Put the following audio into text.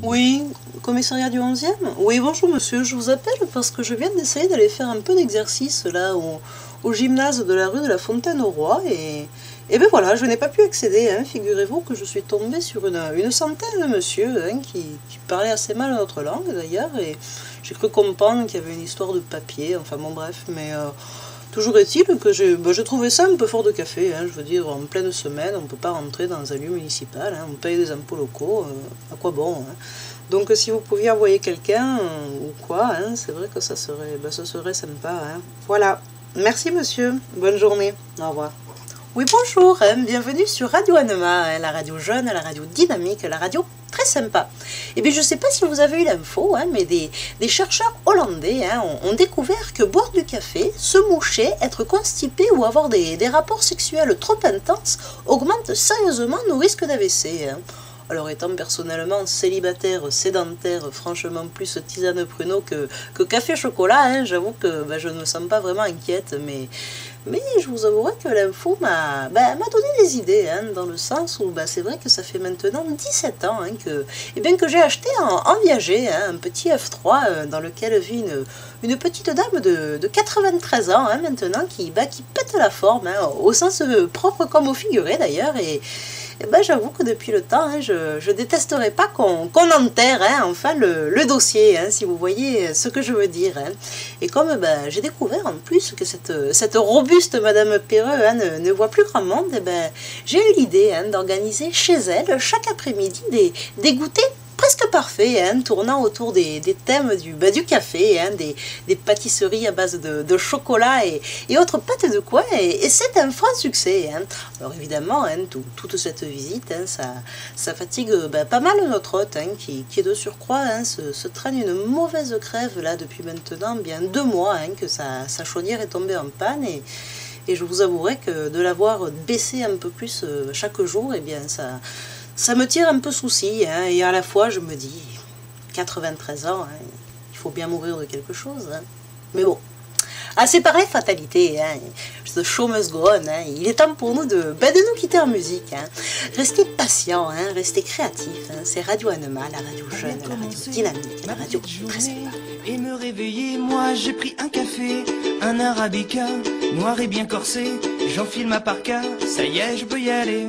Oui, commissariat du 11e? Oui, bonjour monsieur, je vous appelle parce que je viens d'essayer d'aller faire un peu d'exercice là au gymnase de la rue de la Fontaine-au-Roi et ben voilà, je n'ai pas pu accéder, hein. Figurez-vous que je suis tombée sur une centaine de monsieur hein, qui parlaient assez mal notre langue d'ailleurs et j'ai cru comprendre qu'il y avait une histoire de papier, enfin bon bref, mais toujours est-il que je trouvais ça un peu fort de café, hein. Je veux dire, en pleine semaine, on ne peut pas rentrer dans un lieu municipal, hein. On paye des impôts locaux, à quoi bon, hein. Donc si vous pouviez envoyer quelqu'un ou quoi, hein, c'est vrai que ça serait sympa, hein. Voilà, merci monsieur, bonne journée, au revoir. Oui bonjour, hein, bienvenue sur Radio Anema, hein, la radio jeune, la radio dynamique, la radio très sympa. Et bien je ne sais pas si vous avez eu l'info, hein, mais des chercheurs hollandais hein, ont découvert que boire du café, se moucher, être constipé ou avoir des rapports sexuels trop intenses augmente sérieusement nos risques d'AVC. Hein. Alors étant personnellement célibataire, sédentaire, franchement plus tisane pruneau que café chocolat, hein, j'avoue que je ne me sens pas vraiment inquiète, mais je vous avouerai que l'info m'a donné des idées, hein, dans le sens où c'est vrai que ça fait maintenant 17 ans hein, que j'ai acheté en viager hein, un petit F3 dans lequel vit une petite dame de 93 ans hein, maintenant qui pète la forme, hein, au sens propre comme au figuré d'ailleurs, et j'avoue que depuis le temps, hein, je détesterais pas qu'on enterre hein, enfin le dossier, hein, si vous voyez ce que je veux dire. Hein. Et comme j'ai découvert en plus que cette robuste Madame Perreux hein, ne voit plus grand monde, j'ai eu l'idée hein, d'organiser chez elle chaque après-midi des goûters presque parfait, hein, tournant autour des thèmes du café, hein, des pâtisseries à base de chocolat et autres pâtes de coin, et c'est un franc succès. Hein. Alors évidemment, hein, toute cette visite, hein, ça fatigue pas mal notre hôte, hein, qui est de surcroît, hein, se traîne une mauvaise crève là depuis maintenant bien 2 mois, hein, que sa chaudière est tombée en panne, et je vous avouerai que de l'avoir baissé un peu plus chaque jour, eh bien ça me tire un peu souci, hein, et à la fois je me dis, 93 ans, hein, il faut bien mourir de quelque chose. Hein. Mais bon, assez parlé fatalité, hein, the show must go on, hein, il est temps pour nous de nous quitter en musique. Hein. Restez patients, hein, restez créatifs, hein, c'est Radio Anema, la radio jeune, la radio dynamique, la radio très sympa. Et me réveiller, moi j'ai pris un café, un arabica, noir et bien corsé, j'enfile ma parka, ça y est je peux y aller.